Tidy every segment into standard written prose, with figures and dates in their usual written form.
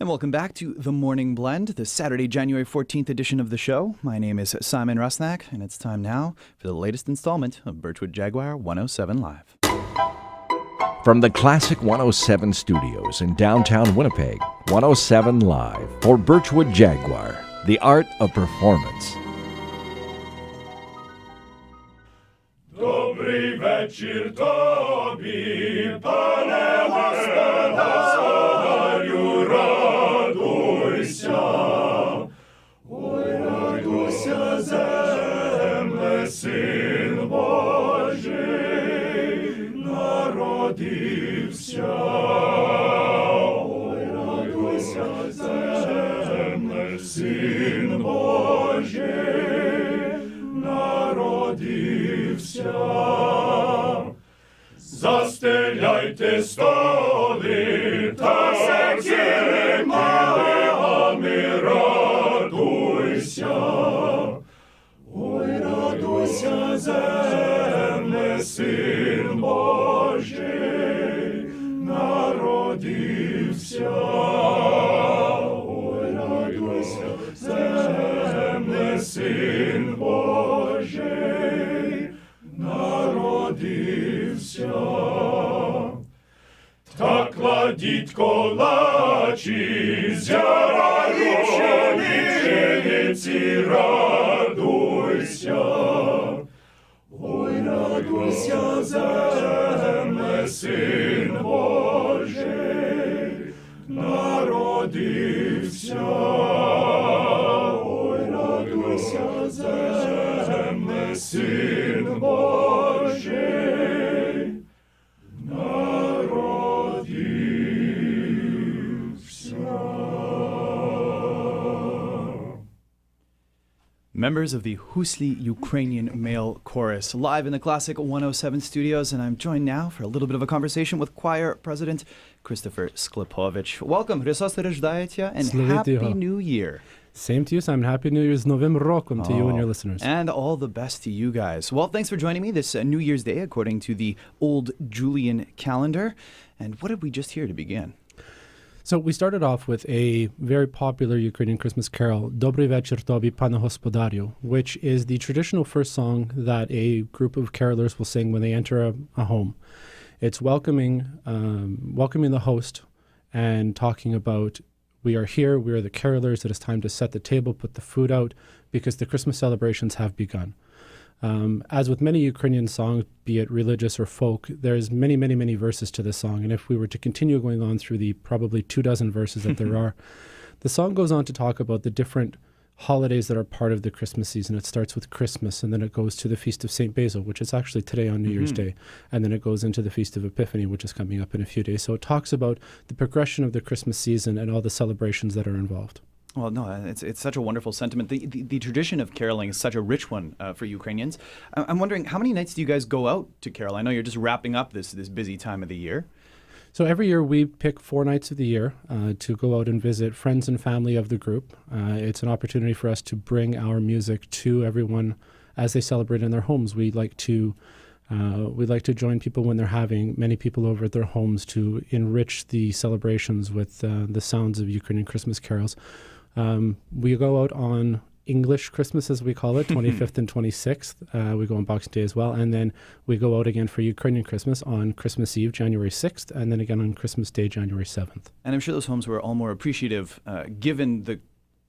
And welcome back to The Morning Blend, the Saturday, January 14th edition of the show. My name is Simeon Rusnak, and it's time now for the latest installment of Birchwood Jaguar 107 Live. From the Classic 107 studios in downtown Winnipeg, 107 Live for Birchwood Jaguar, the art of performance. Добрий вечір тобі, пане господарю, радуйся. Ой, радуйся, земле, син Божий народився. Ой, радуйся, земле, син Божий народився. Застеляйте столи та килимами, радуйся. Ой, радуйся, земле, син Божий народився. Ой, радуйся, земле, син Божий народився. Та кладіть колачі, зярають пшениці, радуйся. Ой, радуйся, земле, син Божий народився. Ой, радуйся, земле, син Божий народився. Members of the Hoosli Ukrainian Male Chorus, live in the Classic 107 studios, and I'm joined now for a little bit of a conversation with choir president Christopher Sklipovich. Welcome, Hristos Rождається, and Happy New Year. Same to you, Simon. Happy New Year's Novim Rokum to you and your listeners. And all the best to you guys. Well, thanks for joining me this New Year's Day, according to the old Julian calendar. And what did we just hear to begin? So we started off with a very popular Ukrainian Christmas carol, Добрий вечір тобі, пане господарю, which is the traditional first song that a group of carolers will sing when they enter a home. It's welcoming the host and talking about, we are here, we are the carolers, it is time to set the table, put the food out, because the Christmas celebrations have begun. As with many Ukrainian songs, be it religious or folk, there's many, many, many verses to this song. And if we were to continue going on through the probably 24 verses that there are, the song goes on to talk about the different holidays that are part of the Christmas season. It starts with Christmas, and then it goes to the Feast of St. Basil, which is actually today on New Year's Day. And then it goes into the Feast of Epiphany, which is coming up in a few days. So it talks about the progression of the Christmas season and all the celebrations that are involved. Well, no, it's such a wonderful sentiment. The tradition of caroling is such a rich one for Ukrainians. I'm wondering, how many nights do you guys go out to carol? I know you're just wrapping up this busy time of the year. So every year we pick 4 nights of the year to go out and visit friends and family of the group. It's an opportunity for us to bring our music to everyone as they celebrate in their homes. We like to join people when they're having many people over at their homes to enrich the celebrations with the sounds of Ukrainian Christmas carols. We go out on English Christmas, as we call it, 25th and 26th. We go on Boxing Day as well. And then we go out again for Ukrainian Christmas on Christmas Eve, January 6th, and then again on Christmas Day, January 7th. And I'm sure those homes were all more appreciative, given the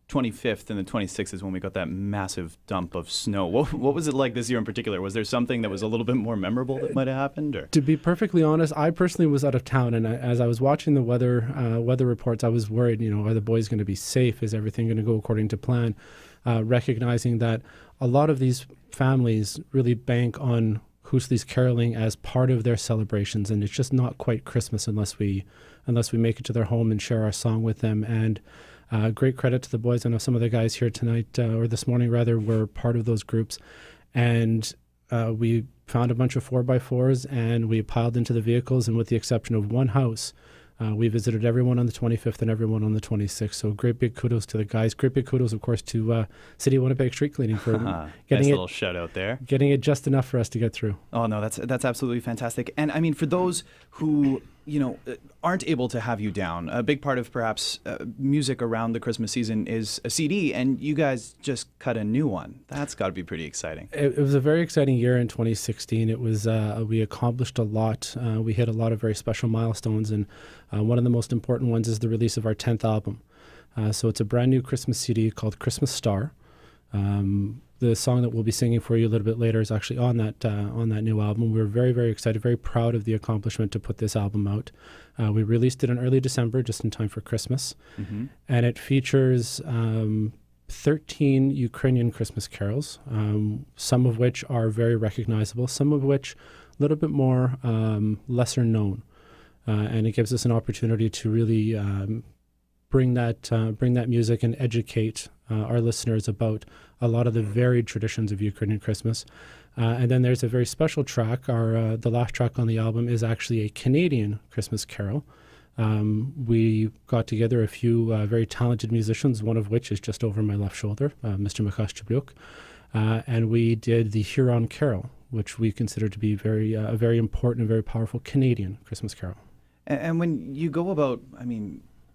25th and the 26th is when we got that massive dump of snow. What was it like this year in particular? Was there something that was a little bit more memorable that might have happened? Or? To be perfectly honest, I personally was out of town, and as I was watching the weather reports, I was worried, are the boys going to be safe? Is everything going to go according to plan? Recognizing that a lot of these families really bank on Hoosli's caroling as part of their celebrations, and it's just not quite Christmas unless we make it to their home and share our song with them. And great credit to the boys. I know some of the guys here tonight, or this morning rather, were part of those groups. And we found a bunch of 4x4s and we piled into the vehicles. And with the exception of one house, we visited everyone on the 25th and everyone on the 26th. So great big kudos to the guys. Great big kudos, of course, to City of Winnipeg Street Cleaning for getting nice little shout out there. Getting it just enough for us to get through. Oh, no, that's absolutely fantastic. And I mean, for those who aren't able to have you down. A big part of perhaps music around the Christmas season is a CD, and you guys just cut a new one. That's got to be pretty exciting. It was a very exciting year in 2016. It was we accomplished a lot. We hit a lot of very special milestones, and one of the most important ones is the release of our 10th album. So it's a brand new Christmas CD called Christmas Star. The song that we'll be singing for you a little bit later is actually on that new album. We're very, very excited, very proud of the accomplishment to put this album out. We released it in early December, just in time for Christmas. Mm-hmm. And it features 13 Ukrainian Christmas carols, some of which are very recognizable, some of which a little bit more lesser known. And it gives us an opportunity to really bring that music and educate our listeners about a lot of the varied traditions of Ukrainian Christmas. And then there's a very special track. The last track on the album is actually a Canadian Christmas carol. We got together a few very talented musicians, one of which is just over my left shoulder, Mr. Mikhail, and we did the Huron Carol, which we consider to be a very important and very powerful Canadian Christmas carol. And when you go about,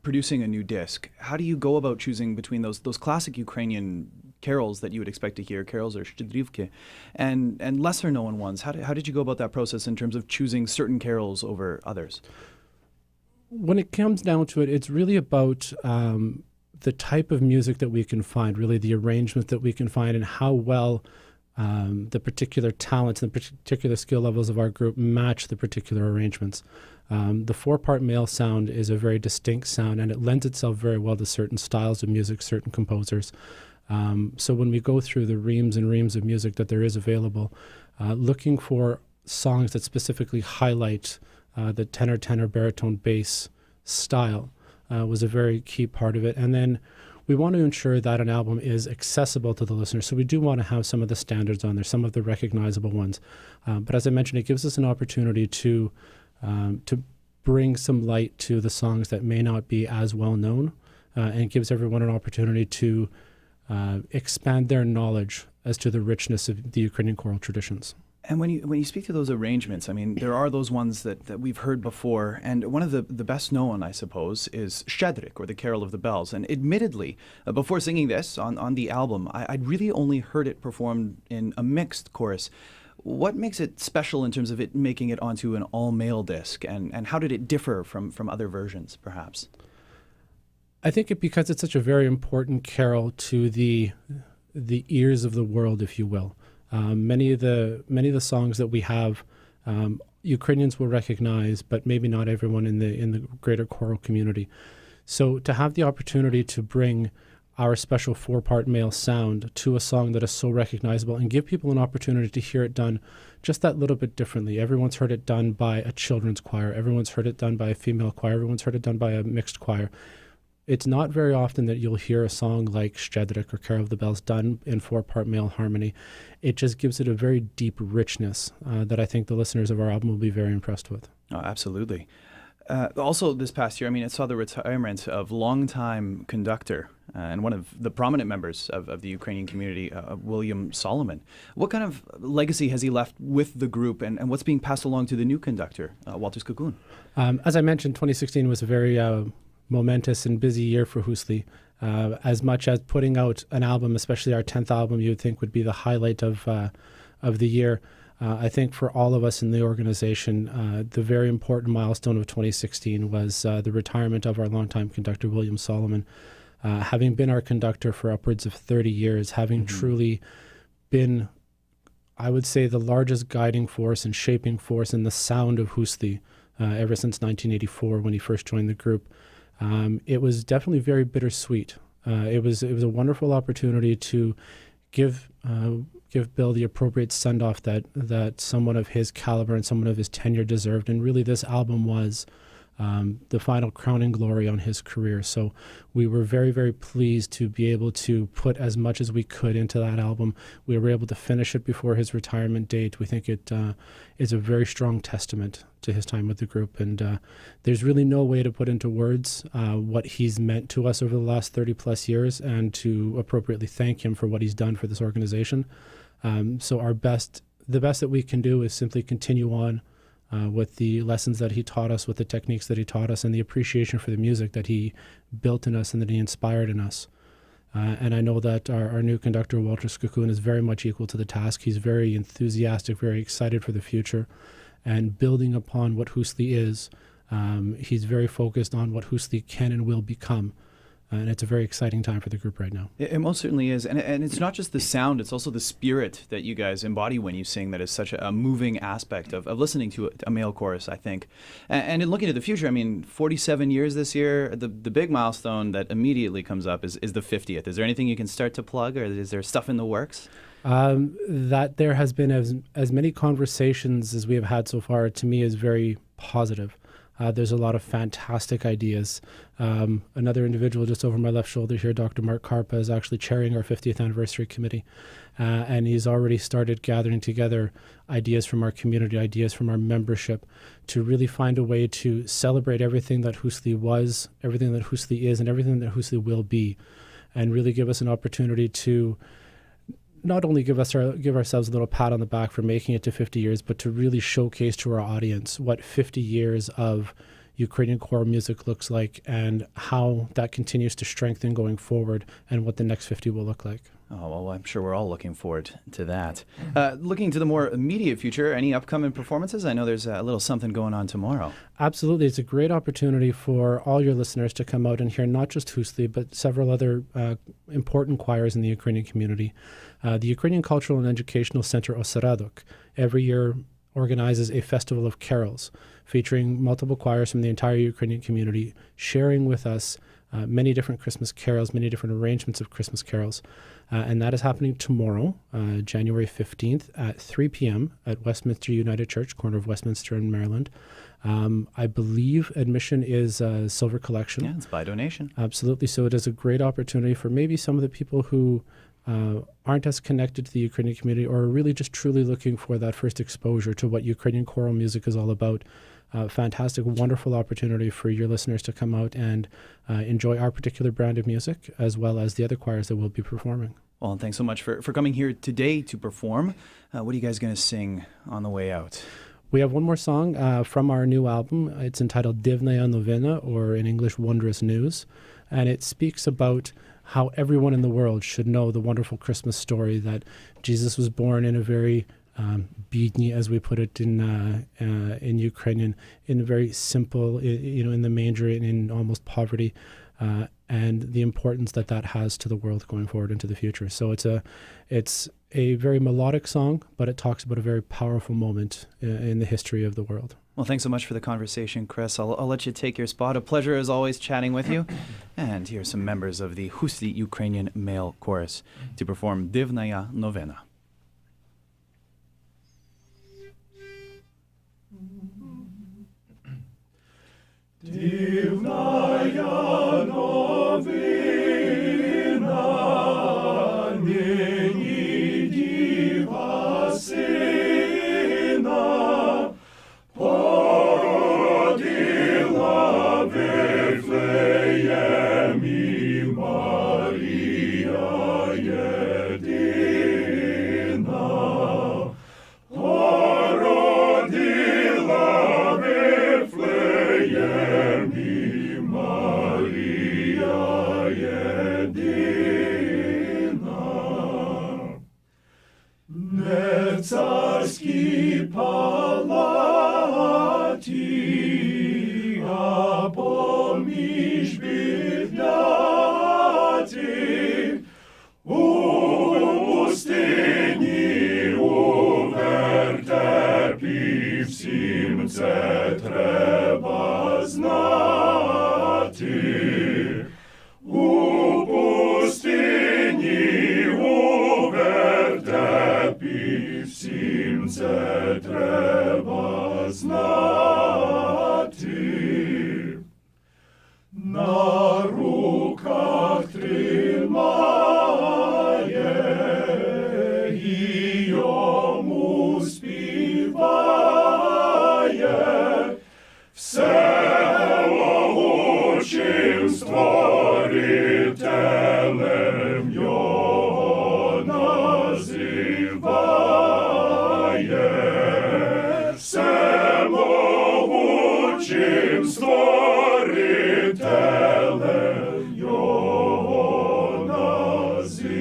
producing a new disc, how do you go about choosing between those classic Ukrainian carols that you would expect to hear, carols or shtedrivki, and lesser known ones? How did you go about that process in terms of choosing certain carols over others? When it comes down to it, it's really about the type of music that we can find, really the arrangement that we can find, and how well the particular talents and the particular skill levels of our group match the particular arrangements. The 4-part male sound is a very distinct sound, and it lends itself very well to certain styles of music, certain composers. So when we go through the reams and reams of music that there is available, looking for songs that specifically highlight the tenor, baritone, bass style was a very key part of it. And then we want to ensure that an album is accessible to the listener. So we do want to have some of the standards on there, some of the recognizable ones. But as I mentioned, it gives us an opportunity to bring some light to the songs that may not be as well known, and gives everyone an opportunity to expand their knowledge as to the richness of the Ukrainian choral traditions. And when you speak to those arrangements, there are those ones that we've heard before, and one of the best known, I suppose, is Shedrik, or the Carol of the Bells. And admittedly, before singing this on the album, I'd really only heard it performed in a mixed chorus. What makes it special in terms of it making it onto an all-male disc, and how did it differ from other versions, perhaps? I think because it's such a very important carol to the ears of the world, if you will. Many of the songs that we have, Ukrainians will recognize, but maybe not everyone in the greater choral community. So to have the opportunity to bring our special 4-part male sound to a song that is so recognizable and give people an opportunity to hear it done just that little bit differently. Everyone's heard it done by a children's choir. Everyone's heard it done by a female choir. Everyone's heard it done by a mixed choir. It's not very often that you'll hear a song like Shedrik or Carol of the Bells done in 4-part male harmony. It just gives it a very deep richness that I think the listeners of our album will be very impressed with. Oh, absolutely. Also, this past year, it saw the retirement of longtime conductor and one of the prominent members of the Ukrainian community, William Solomon. What kind of legacy has he left with the group, and what's being passed along to the new conductor, Walter Skakun? As I mentioned, 2016 was a very momentous and busy year for Hoosli. As much as putting out an album, especially our 10th album, you would think would be the highlight of the year. I think for all of us in the organization, the very important milestone of 2016 was the retirement of our longtime conductor, William Solomon. Having been our conductor for upwards of 30 years, having truly been, I would say, the largest guiding force and shaping force in the sound of Hoosli ever since 1984 when he first joined the group. It was definitely very bittersweet. It was a wonderful opportunity to give Bill the appropriate send-off that someone of his caliber and someone of his tenure deserved. And really, this album was the final crowning glory on his career. So we were very, very pleased to be able to put as much as we could into that album. We were able to finish it before his retirement date. We think it is a very strong testament to his time with the group. And there's really no way to put into words what he's meant to us over the last 30 plus years, and to appropriately thank him for what he's done for this organization. So the best that we can do is simply continue on with the lessons that he taught us, with the techniques that he taught us, and the appreciation for the music that he built in us and that he inspired in us. And I know that our new conductor, Walter Skakun, is very much equal to the task. He's very enthusiastic, very excited for the future, and building upon what Hoosli is. He's very focused on what Hoosli can and will become. And it's a very exciting time for the group right now. It most certainly is. And it's not just the sound, it's also the spirit that you guys embody when you sing that is such a moving aspect of listening to a male chorus, I think. And in looking to the future, I mean, 47 years this year, the big milestone that immediately comes up is the 50th. Is there anything you can start to plug, or is there stuff in the works? That there has been as many conversations as we have had so far, to me, is very positive. There's a lot of fantastic ideas. Another individual just over my left shoulder here, Dr. Mark Karpa, is actually chairing our 50th anniversary committee. And he's already started gathering together ideas from our community, ideas from our membership, to really find a way to celebrate everything that Hoosli was, everything that Hoosli is, and everything that Hoosli will be, and really give us an opportunity to not only give ourselves a little pat on the back for making it to 50 years, but to really showcase to our audience what 50 years of Ukrainian choral music looks like and how that continues to strengthen going forward and what the next 50 will look like. Oh, well, I'm sure we're all looking forward to that. Looking to the more immediate future, any upcoming performances? I know there's a little something going on tomorrow. Absolutely. It's a great opportunity for all your listeners to come out and hear not just Hoosli, but several other important choirs in the Ukrainian community. The Ukrainian Cultural and Educational Center Oseradok every year organizes a festival of carols featuring multiple choirs from the entire Ukrainian community, sharing with us many different Christmas carols, many different arrangements of Christmas carols. And that is happening tomorrow, January 15th at 3 p.m. at Westminster United Church, corner of Westminster and Maryland. I believe admission is a silver collection. Yeah, it's by donation. Absolutely. So it is a great opportunity for maybe some of the people who aren't as connected to the Ukrainian community or are really just truly looking for that first exposure to what Ukrainian choral music is all about. Fantastic, wonderful opportunity for your listeners to come out and enjoy our particular brand of music, as well as the other choirs that will be performing. Well, and thanks so much for coming here today to perform. What are you guys going to sing on the way out? We have one more song from our new album. It's entitled Divini Novena, or in English, Wondrous News. And it speaks about how everyone in the world should know the wonderful Christmas story that Jesus was born in a very bidni, as we put it in Ukrainian, in a very simple, in the manger, in almost poverty, and the importance that has to the world going forward into the future. So it's a very melodic song, but it talks about a very powerful moment in the history of the world. Well, thanks so much for the conversation, Chris. I'll let you take your spot. A pleasure, as always, chatting with you. And here are some members of the Hoosli Ukrainian Male Chorus to perform Divnaya Novena. Divnaya novina, нині діва сина породила в Вифлеємі Марія єдина. Породила в Вифлеємі Марія єдина. Не царській палаті, а поміж бідняті, у пустині, у вертепі, всім це треба знати. У пустині, у вертепі, всім це треба знати. На руках тримає і йому співає, всемогучим створителем його називає. Всемогучим Творчим створителем його називає.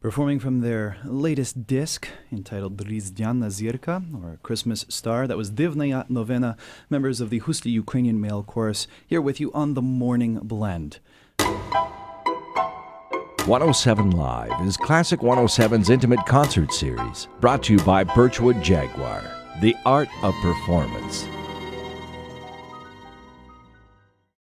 Performing from their latest disc entitled Rіздвяна Zirka, or Christmas Star, that was Divina Novena, members of the Hoosli Ukrainian Male Chorus, here with you on the Morning Blend. 107 Live is Classic 107's intimate concert series, brought to you by Birchwood Jaguar, the art of performance.